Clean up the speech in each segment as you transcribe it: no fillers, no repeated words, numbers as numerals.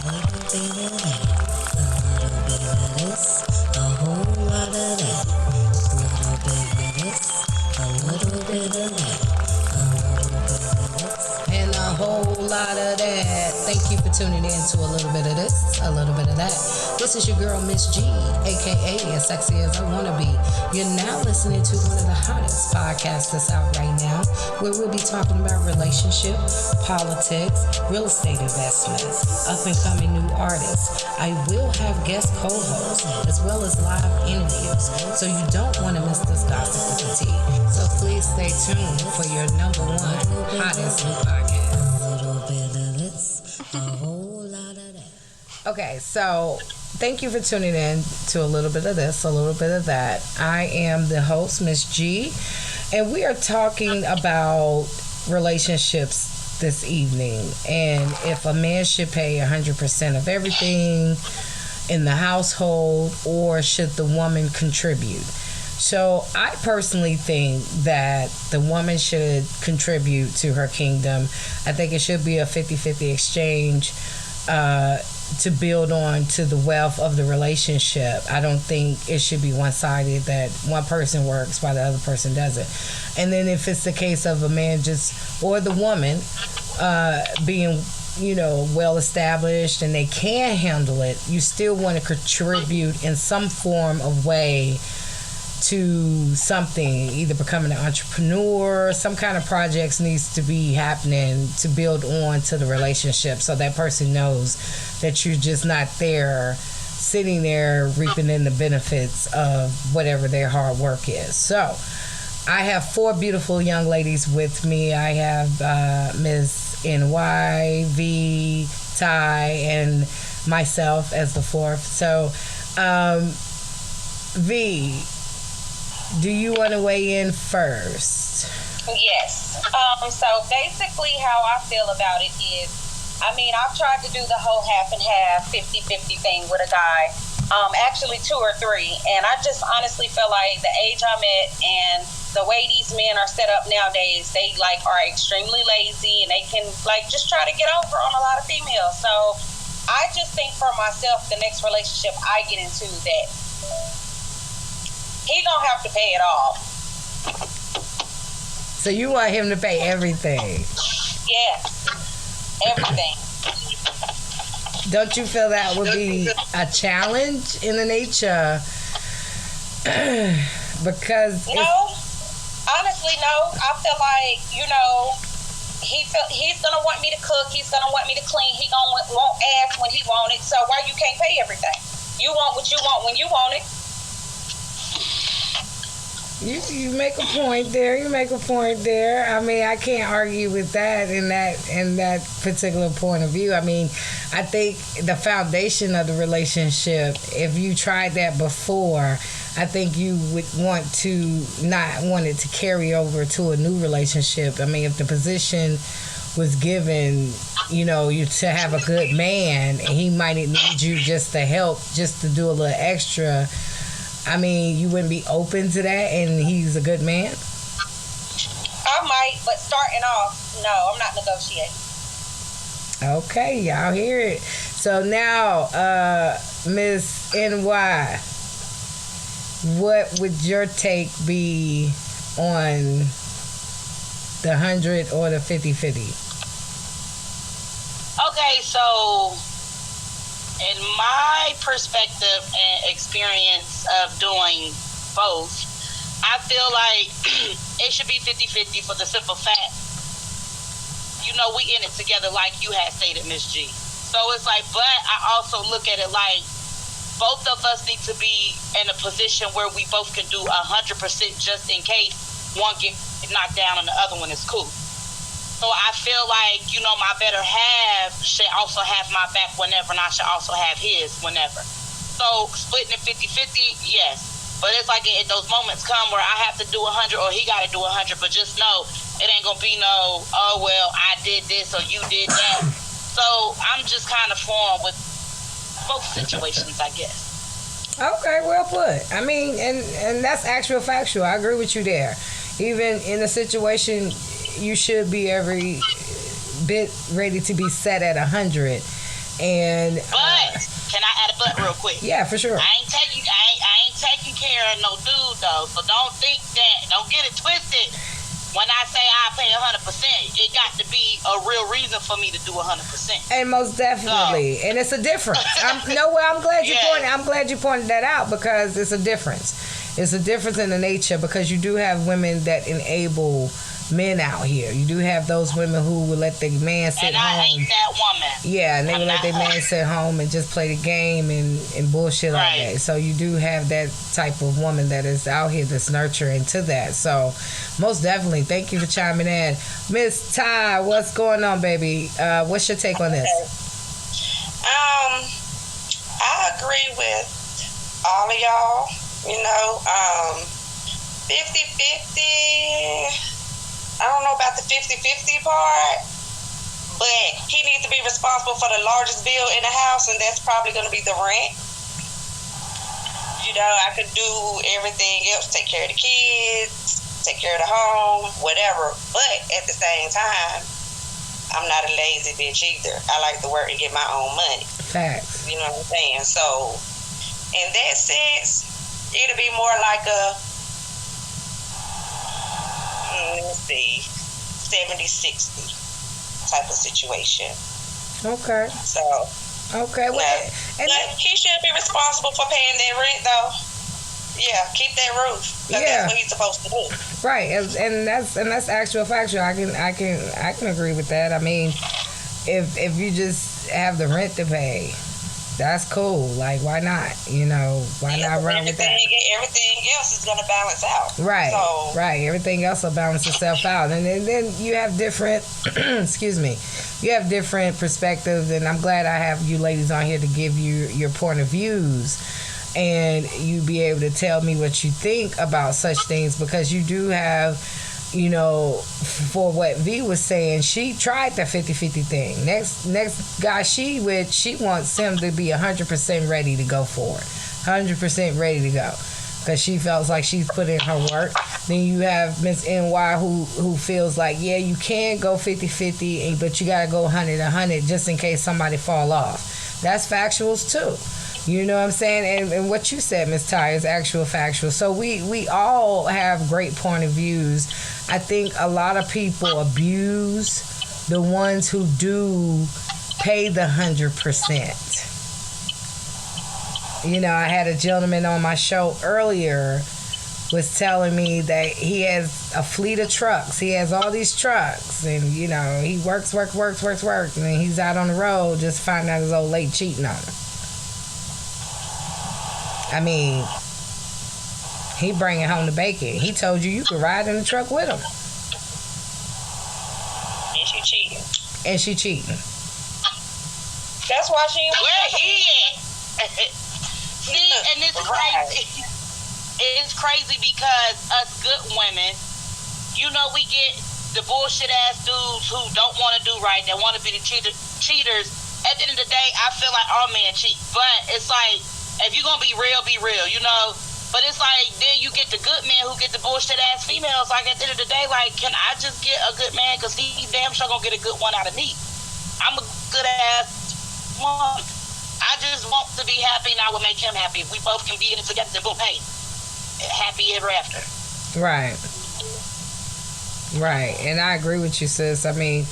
And a whole lot of that. Thank you for tuning in to a little bit of this, a little bit of that. This is your girl, Ms.G, aka As Sexy As I Wanna Be. You're now listening to one of the hottest podcasts that's out right now, where we'll be talking about relationship, politics, real estate investments, up and coming new artists. I will have guest co-hosts as well as live interviews, so you don't want to miss this gossip with the tea. So please stay tuned for your number one hottest podcast. A little bit of this, a whole lot of that. Okay, so thank you for tuning in to a little bit of this, a little bit of that. I am the host, Ms.G, and we are talking about relationships this evening, and if a man should pay 100% of everything in the household, or should the woman contribute. So I personally think that the woman should contribute to her kingdom. I think it should be a 50-50 exchange to build on to the wealth of the relationship. I don't think it should be one-sided, that one person works while the other person doesn't. And then if it's the case of a man or the woman being, well established and they can handle it, you still want to contribute in some form of way to something, either becoming an entrepreneur. Some kind of projects needs to be happening to build on to the relationship, so that person knows that you're just not there sitting there reaping in the benefits of whatever their hard work is. So I have four beautiful young ladies with me. I have Ms.N.Y, V, Ty, and myself as the fourth. So V, do you want to weigh in first? Yes. So basically how I feel about it is, I've tried to do the whole half and half, 50-50 thing with a guy, actually 2 or 3, and I just honestly feel like the age I'm at and the way these men are set up nowadays, they are extremely lazy, and they can just try to get over on a lot of females. So I just think for myself, the next relationship I get into, that he gonna have to pay it all. So you want him to pay everything? Yes, everything. Don't you feel that would be a challenge in the nature? Because no, honestly, no. I feel like he's gonna want me to cook. He's gonna want me to clean. He gonna want ass when he want it. So why you can't pay everything? You want what you want when you want it. You make a point there. I can't argue with that in that particular point of view. I think the foundation of the relationship, if you tried that before, I think you would want to not want it to carry over to a new relationship. If the position was given, you to have a good man, and he might need you just to help, just to do a little extra. You wouldn't be open to that, and he's a good man? I might, but starting off, no, I'm not negotiating. Okay, y'all hear it. So now, Miss NY, what would your take be on the 100 or the 50-50? Okay, so in my perspective and experience of doing both, I feel like it should be 50-50 for the simple fact, we in it together, like you had stated, Ms. G. So it's but I also look at it like both of us need to be in a position where we both can do 100% just in case one get knocked down and the other one is cool. So I feel like, my better half should also have my back whenever, and I should also have his whenever. So splitting it 50-50, yes. But it's those moments come where I have to do 100 or he got to do 100, but just know it ain't going to be no, oh, well, I did this or you did that. So I'm just kind of formed with both situations, I guess. Okay, well put. And that's actual factual. I agree with you there. Even in a situation, you should be every bit ready to be set at 100. And but can I add a but real quick? Yeah, for sure. I ain't taking care of no dude though. So don't get it twisted. When I say I pay 100%, it got to be a real reason for me to do 100%. And most definitely, and it's a difference. I'm glad you pointed that out, because it's a difference. It's a difference in the nature, because you do have women that enable men out here. You do have those women who will let the man sit and home. I ain't that woman. Yeah, and they will let their man sit home and just play the game and bullshit like that. So you do have that type of woman that is out here that's nurturing to that. So most definitely, thank you for chiming in. Miss Ty, what's going on, baby? What's your take on this? I agree with all of y'all. 50-50. I don't know about the 50-50 part, but he needs to be responsible for the largest bill in the house, and that's probably going to be the rent. I could do everything else, take care of the kids, take care of the home, whatever. But at the same time, I'm not a lazy bitch either. I like to work and get my own money. Facts. You know what I'm saying? So, in that sense, it'll be more like a, let me see, 70-60 type of situation. Okay. So, okay. Well, but he should be responsible for paying that rent, though. Yeah, keep that roof. Yeah, that's what he's supposed to do. Right, and that's actual factual. I can agree with that. I mean, if you just have the rent to pay, that's cool. Like, why not? Why not run with that? Everything else is going to balance out. Right, so, right. Everything else will balance itself out. And then you have different, excuse me, you have different perspectives. And I'm glad I have you ladies on here to give you your point of views. And you be able to tell me what you think about such things, because you do have, for what V was saying, she tried the 50-50 thing. Next guy she wants him to be 100% ready to go for it. 100% ready to go. Because she feels like she's put in her work. Then you have Miss NY who feels like, yeah, you can go 50-50, but you got to go 100-100 just in case somebody fall off. That's factuals too. You know what I'm saying? And what you said, Miss Ty, is actual factual. So we all have great point of views. I think a lot of people abuse the ones who do pay the 100%. I had a gentleman on my show earlier was telling me that he has a fleet of trucks. He has all these trucks, and he works, and then he's out on the road just finding out his old lady cheating on him. I mean, he bringing home the bacon. He told you could ride in the truck with him. And she cheating. That's why she ain't where he at? See, and it's crazy. It's crazy because us good women, we get the bullshit ass dudes who don't want to do right, that want to be the cheaters. At the end of the day, I feel like all men cheat, but it's like, if you're going to be real, But it's like, then you get the good men who get the bullshit ass females. Like, at the end of the day, like, can I just get a good man? Because he damn sure going to get a good one out of me. I'm a good ass woman. I just want to be happy, and I will make him happy. If we both can be in it together, then boom, hey, happy ever after. Right. Right. And I agree with you, sis. I mean,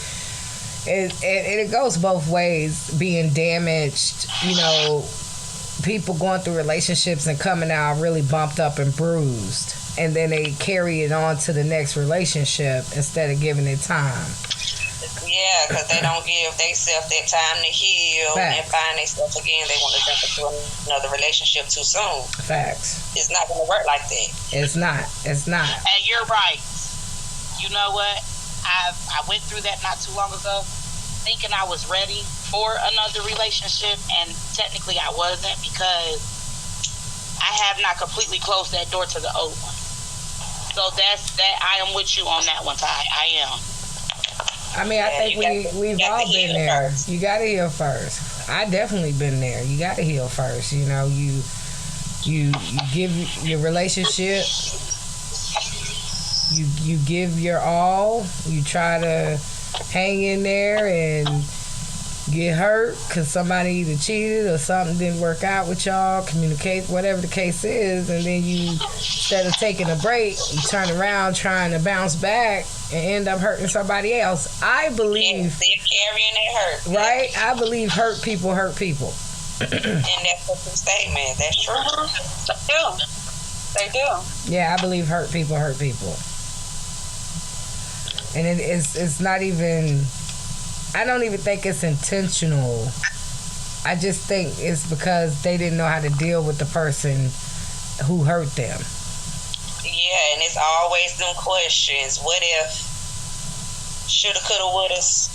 it goes both ways. Being damaged, people going through relationships and coming out really bumped up and bruised, and then they carry it on to the next relationship instead of giving it time. Yeah, because they don't give themselves that time to heal. Facts. And find themselves again. They want to jump into another relationship too soon. Facts. It's not going to work like that. It's not. And you're right. You know what? I went through that not too long ago, thinking I was ready for another relationship, and technically I wasn't, because I have not completely closed that door to the old one. So that's that. I am with you on that one, Ty. I am. I mean, I think we've all been there. First. You got to heal first. I definitely been there. You got to heal first. You give your relationship. You give your all. You try to hang in there, and get hurt because somebody either cheated or something didn't work out with y'all, communicate, whatever the case is, and then you, instead of taking a break, you turn around trying to bounce back and end up hurting somebody else. I believe, still carrying that hurt, right? I believe hurt people hurt people. And that's a true statement. That's true. They do. Yeah, I believe hurt people hurt people. And it's not even, I don't even think it's intentional. I just think it's because they didn't know how to deal with the person who hurt them. Yeah, and it's always them questions. What if? Shoulda, coulda, wouldas.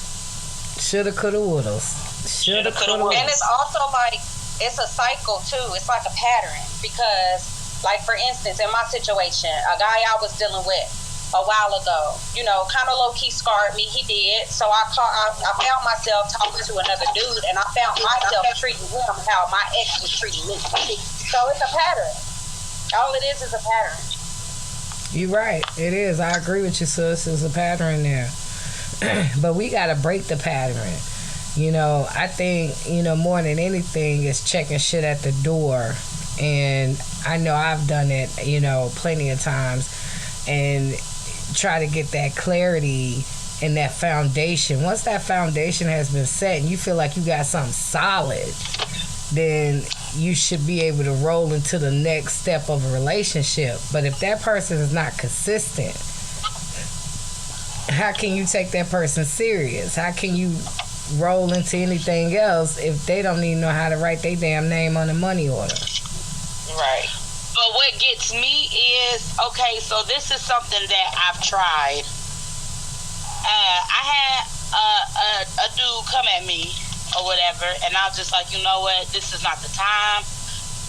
Shoulda, coulda, wouldas. Shoulda, coulda, wouldas. And it's also like, it's a cycle too. It's like a pattern because, like for instance, in my situation, a guy I was dealing with a while ago, you know, kind of low key scarred me. He did. So I found myself talking to another dude, and I found myself treating him how my ex was treating me. So it's a pattern. All it is a pattern. You're right. It is. I agree with you, sis. There's a pattern there. But we got to break the pattern. You know, I think, you know, more than anything is checking shit at the door. And I know I've done it, you know, plenty of times. And try to get that clarity and that foundation. Once that foundation has been set and you feel like you got something solid, then you should be able to roll into the next step of a relationship. But if that person is not consistent, how can you take that person serious? How can you roll into anything else if they don't even know how to write their damn name on the money order? Right. But what gets me is, okay, so this is something that I've tried. I had a dude come at me or whatever, and I was just like, you know what, this is not the time.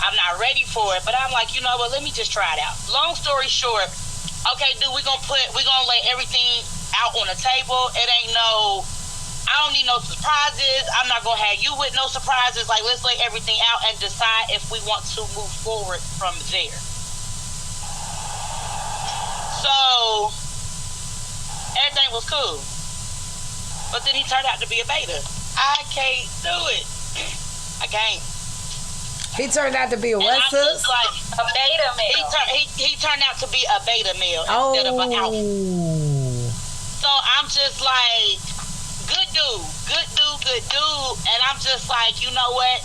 I'm not ready for it. But I'm like, you know what, let me just try it out. Long story short, okay, dude, we're gonna lay everything out on the table. It ain't no, I don't need no surprises. I'm not gonna have you with no surprises. Like, let's lay everything out and decide if we want to move forward from there. So everything was cool, but then he turned out to be a beta. I can't do it. I can't. He turned out to be a what, sis? Like, A beta male. He turned out to be a beta male instead of an alpha. So I'm just like, good dude. And I'm just like, you know what?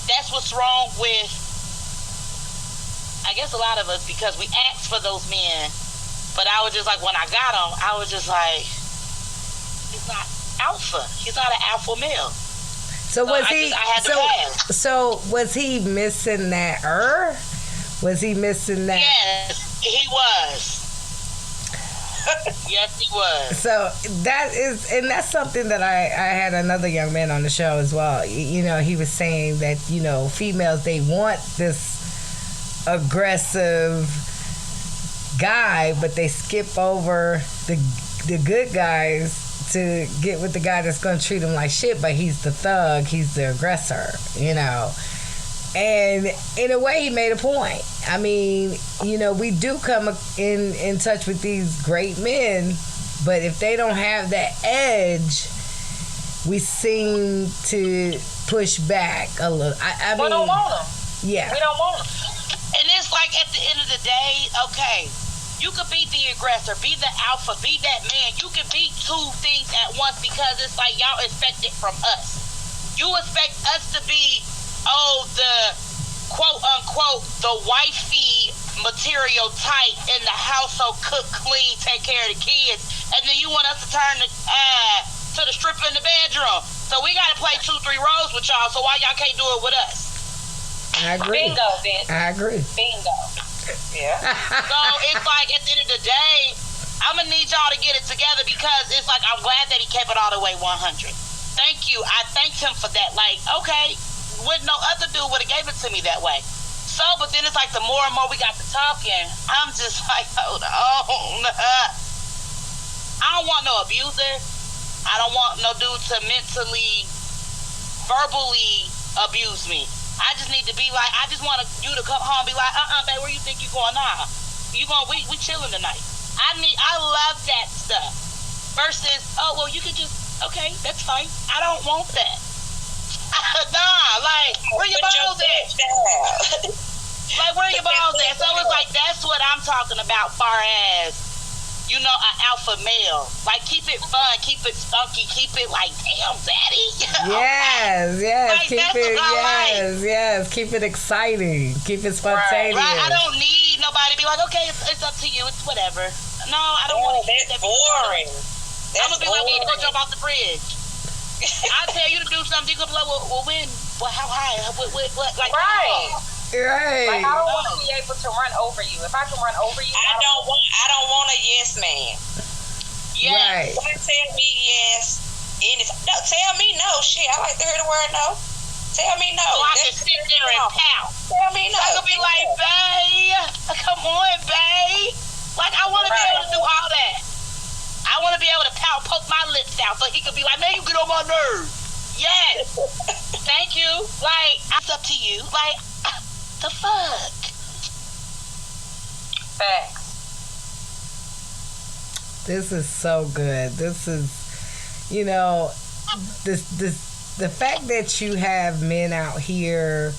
That's what's wrong with, I guess, a lot of us, because we ask for those men. But I was just like, when I got him, I was just like, he's not alpha. He's not an alpha male. So was he? I had to pass. So was he missing that? Was he missing that? Yes, he was. Yes, he was. So that is, and that's something that I had another young man on the show as well. You know, he was saying that, you know, females, they want this aggressive guy, but they skip over the good guys to get with the guy that's going to treat them like shit, but he's the thug, he's the aggressor, you know. And in a way, he made a point. I mean, you know, we do come in touch with these great men, but if they don't have that edge, we seem to push back a little. I mean, we don't want them. Yeah. We don't want them. And it's like, at the end of the day, okay, you could be the aggressor, be the alpha, be that man. You can be two things at once, because it's like y'all expect it from us. You expect us to be, the quote unquote, the wifey material type in the household, cook, clean, take care of the kids, and then you want us to turn to the stripper in the bedroom. So we gotta play 2-3 roles with y'all. So why y'all can't do it with us? I agree. Bingo, bitch. I agree. Bingo. Yeah. So it's like, at the end of the day, I'm gonna need y'all to get it together, because it's like, I'm glad that he kept it all the way 100. Thank you. I thanked him for that. Like, okay, with no other dude would have gave it to me that way. So, but then it's like, the more and more we got to talking, I'm just like, hold on. I don't want no abuser. I don't want no dude to mentally, verbally abuse me. I just need to be like, I just want you to come home and be like, babe, where you think you going on? We chilling tonight. I love that stuff. Versus, oh, well, you could just, okay, that's fine. I don't want that. Nah, like, where your Put your balls at? foot down. Like, where your balls at? So it's like, that's what I'm talking about, far as, you know, an alpha male. Like, keep it fun, keep it spunky, keep it like, damn, daddy. Yes, Like, keep that's it, what I yes, keep it exciting, keep it spontaneous. Right, I don't need nobody to be like, okay, it's up to you, it's whatever. No, I don't want to hear that. That's boring. I'm going to be like, we go jump off the bridge. I tell you to do something, you going to be like, well, when? Well, how high? What? Like, Right. Right. Like, I don't want to be able to run over you. If I can run over you, I don't want a yes man. yes. Right. Don't tell me yes. No, tell me no. Shit, I like to hear the word no. Tell me no. So I can sit there and pout. Tell me no. I could be like, babe, come on, babe. Like, I want to be able to do all that. I want to be able to poke my lips out so he could be like, man, you get on my nerves. Yes. Thank you. Like, it's up to you. Like, the fuck? Facts. This is so good. This is, you know, the fact that you have men out here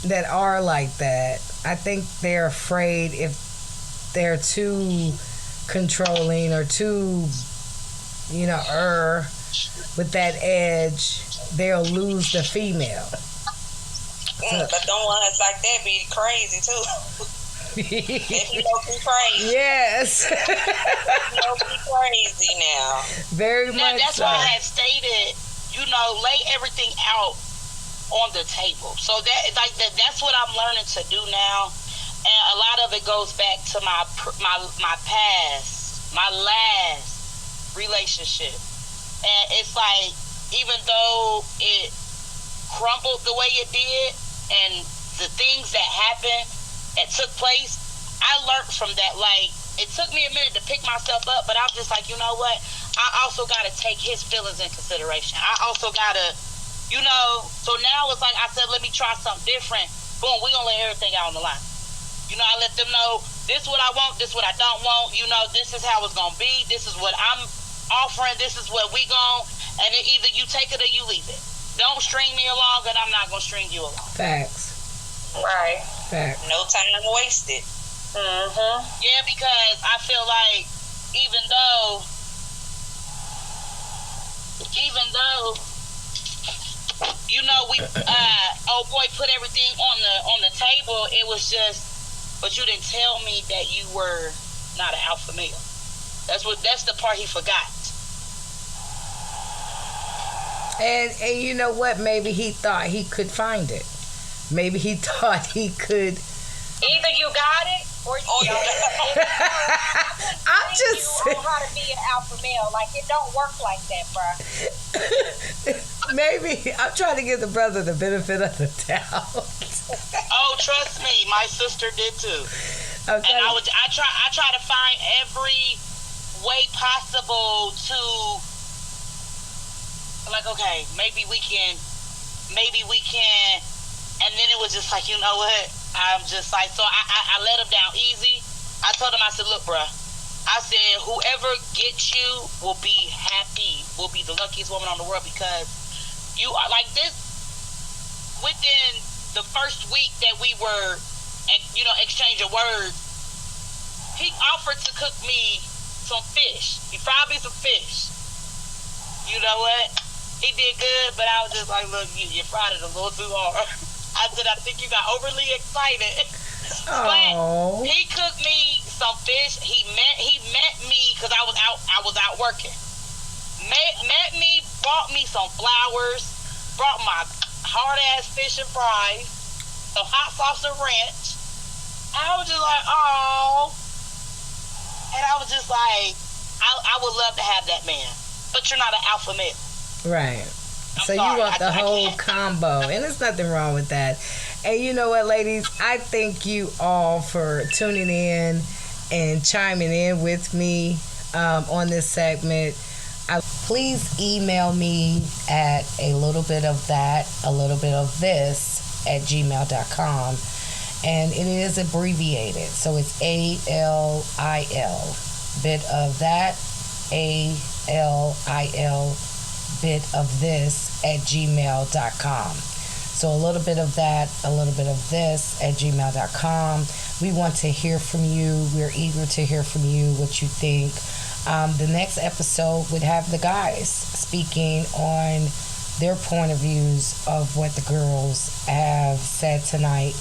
that are like that, I think they're afraid if they're too controlling or too, you know, with that edge, they'll lose the female. But them ones like that be crazy too. They be low-key crazy. Yes. Low-key crazy now. Very Now, much that's so. why I had stated, you know, lay everything out on the table. So that's what I'm learning to do now. And a lot of it goes back to my past, my last relationship. And it's like, even though it crumbled the way it did, and the things that happened that took place, I learned from that. Like, it took me a minute to pick myself up, but I'm just like, you know what? I also got to take his feelings in consideration. I also got to, you know, so now it's like I said, let me try something different. Boom, we gonna lay everything out on the line. You know, I let them know, this is what I want, this is what I don't want. You know, this is how it's gonna be. This is what I'm offering. This is what we gon', and then either you take it or you leave it. Don't string me along, and I'm not gonna string you along. Facts. Right. Facts. No time wasted. Mm-hmm. Yeah, because I feel like even though you know we old boy put everything on the table, it was just, but you didn't tell me that you were not an alpha male. That's the part he forgot. And you know what? Maybe he thought he could find it. Maybe he thought he could. Either you got it or you don't. I'm just you know how to be an alpha male. Like, it don't work like that, bro. Maybe I'm trying to give the brother the benefit of the doubt. Oh, trust me, my sister did too. Okay. And I try to find every way possible to, like, okay, maybe we can, and then it was just like, you know what, I'm just like, so I let him down easy. I told him, I said, look, bruh, I said, whoever gets you will be happy, will be the luckiest woman on the world, because you are like this. Within the first week that we were, you know, exchanging words, he offered to cook me some fish. He fried me some fish. You know what? He did good, but I was just like, look, you fried it a little too hard. I said, I think you got overly excited. Oh. But he cooked me some fish. He met me because I was out working. Met me, brought me some flowers, brought my hard ass fish and fries, some hot sauce and ranch. I was just like, oh. And I was just like, I would love to have that man, but you're not an alpha male. Right. So sorry, you want the I whole can't. combo, and there's nothing wrong with that. And you know what, ladies? I thank you all for tuning in and chiming in with me on this segment. Please email me at a little bit of this at gmail.com. And it is abbreviated. So it's ALIL. Bit of that, ALIL littlebitofthis@gmail.com. So a little bit of that, a little bit of this at gmail.com. We want to hear from you. We're eager to hear from you, what you think. The next episode would have the guys speaking on their point of views of what the girls have said tonight.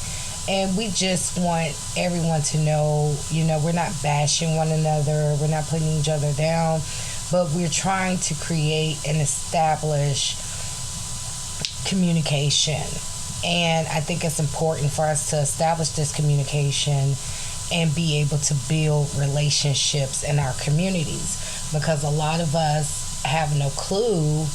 And we just want everyone to know, we're not bashing one another. We're not putting each other down. But we're trying to create and establish communication. And I think it's important for us to establish this communication and be able to build relationships in our communities, because a lot of us have no clue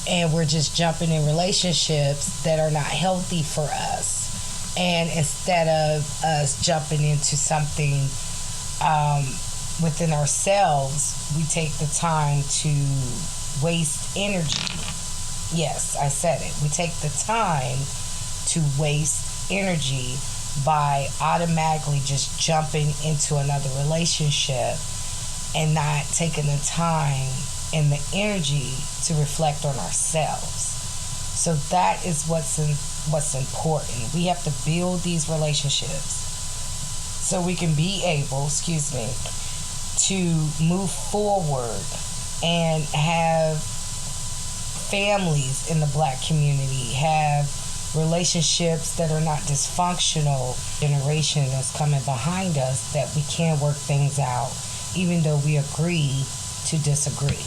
and we're just jumping in relationships that are not healthy for us. And instead of us jumping into something within ourselves, we take the time to waste energy. Yes, I said it. We take the time to waste energy by automatically just jumping into another relationship and not taking the time and the energy to reflect on ourselves. So that is what's important. We have to build these relationships so we can be able, to move forward and have families in the Black community, have relationships that are not dysfunctional. Generation that's coming behind us, that we can work things out even though we agree to disagree.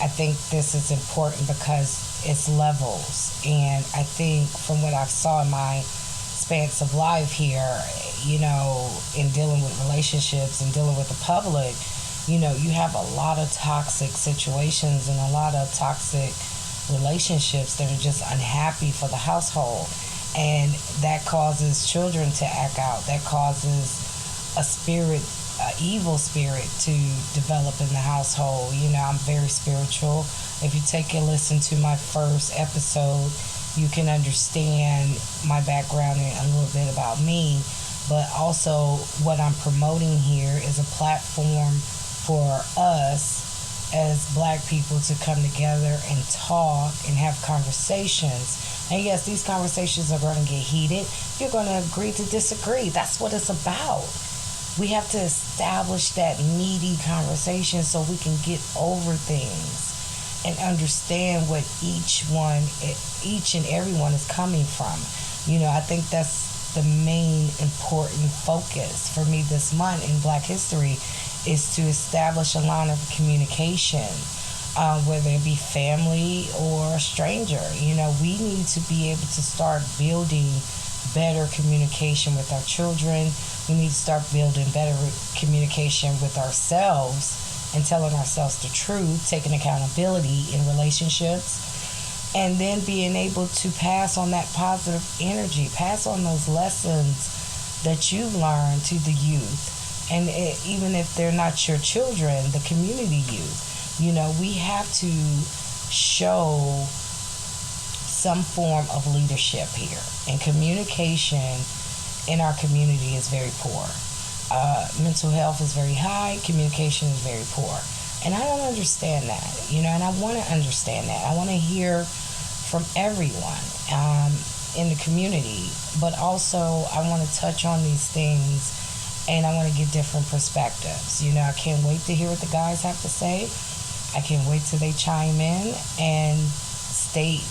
I think this is important because it's levels, and I think from what I've saw in my spans of life here, in dealing with relationships and dealing with the public, you have a lot of toxic situations and a lot of toxic relationships that are just unhappy for the household, and that causes children to act out. That causes a evil spirit to develop in the household. I'm very spiritual. If you take a listen to my first episode, you can understand my background and a little bit about me. But also what I'm promoting here is a platform for us as Black people to come together and talk and have conversations. And yes, these conversations are going to get heated. You're going to agree to disagree. That's what it's about. We have to establish that meaty conversation so we can get over things and understand what each and everyone is coming from. I think that's the main important focus for me this month in Black History, is to establish a line of communication, whether it be family or a stranger. We need to be able to start building better communication with our children. We need to start building better communication with ourselves and telling ourselves the truth, taking accountability in relationships, and then being able to pass on that positive energy, pass on those lessons that you've learned to the youth. And even if they're not your children, the community youth, we have to show some form of leadership here. And communication in our community is very poor. Mental health is very high. Communication is very poor. And I don't understand that, and I want to understand that. I want to hear from everyone in the community, but also I want to touch on these things and I want to get different perspectives. I can't wait to hear what the guys have to say. I can't wait till they chime in and state,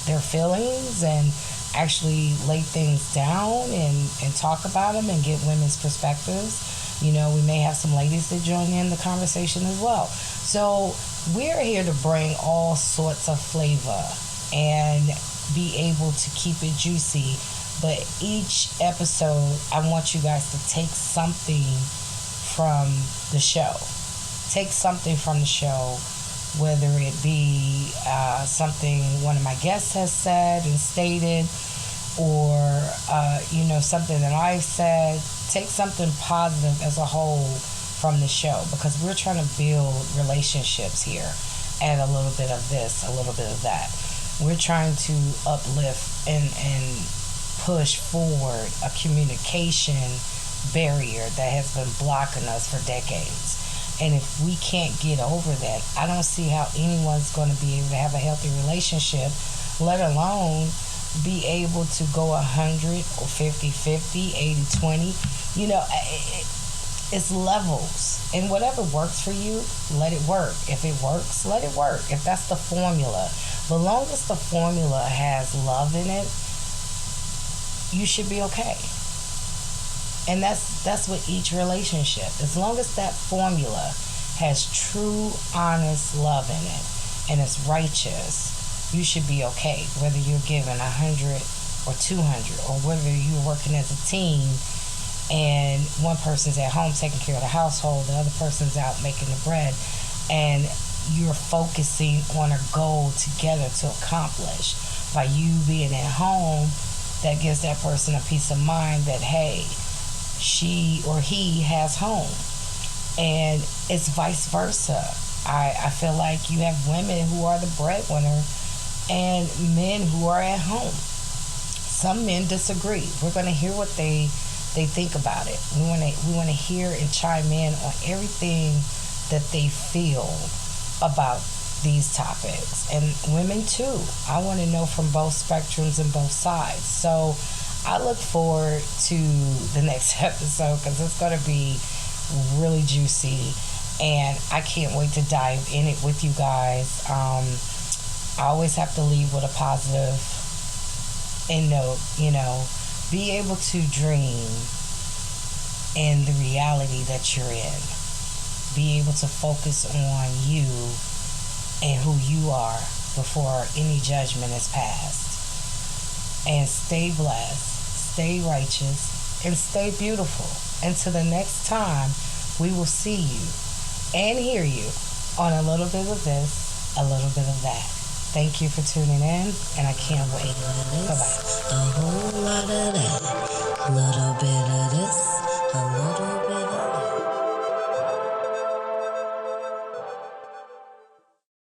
their feelings and actually lay things down and talk about them and get women's perspectives. We may have some ladies that join in the conversation as well. So we're here to bring all sorts of flavor and be able to keep it juicy. But each episode, I want you guys to take something from the show. Take something from the show, whether it be something one of my guests has said and stated, or something that I've said. Take something positive as a whole from the show, because we're trying to build relationships here. Add a little bit of this, a little bit of that. We're trying to uplift and push forward a communication barrier that has been blocking us for decades. And if we can't get over that, I don't see how anyone's going to be able to have a healthy relationship, let alone be able to go 100 or 50-50, 80-20. You know, it's levels. And whatever works for you, let it work. If it works, let it work. If that's the formula. But long as the formula has love in it, you should be okay. And that's with each relationship. As long as that formula has true, honest love in it and it's righteous, you should be okay. Whether you're given 100 or 200, or whether you're working as a team and one person's at home taking care of the household, the other person's out making the bread, and you're focusing on a goal together to accomplish. By you being at home, that gives that person a peace of mind that, hey, she or he has home. And it's vice versa. I feel like you have women who are the breadwinner and men who are at home. Some men disagree. We're going to hear what they think about it. We want to hear and chime in on everything that they feel about these topics. And women too. I want to know from both spectrums and both sides. So I look forward to the next episode because it's going to be really juicy, and I can't wait to dive in it with you guys. I always have to leave with a positive end note, you know. Be able to dream in the reality that you're in. Be able to focus on you and who you are before any judgment is passed. And stay blessed, stay righteous, and stay beautiful. Until the next time, we will see you and hear you on a little bit of this, a little bit of that. Thank you for tuning in, and I can't wait. Bye-bye. A whole lot of that, little bit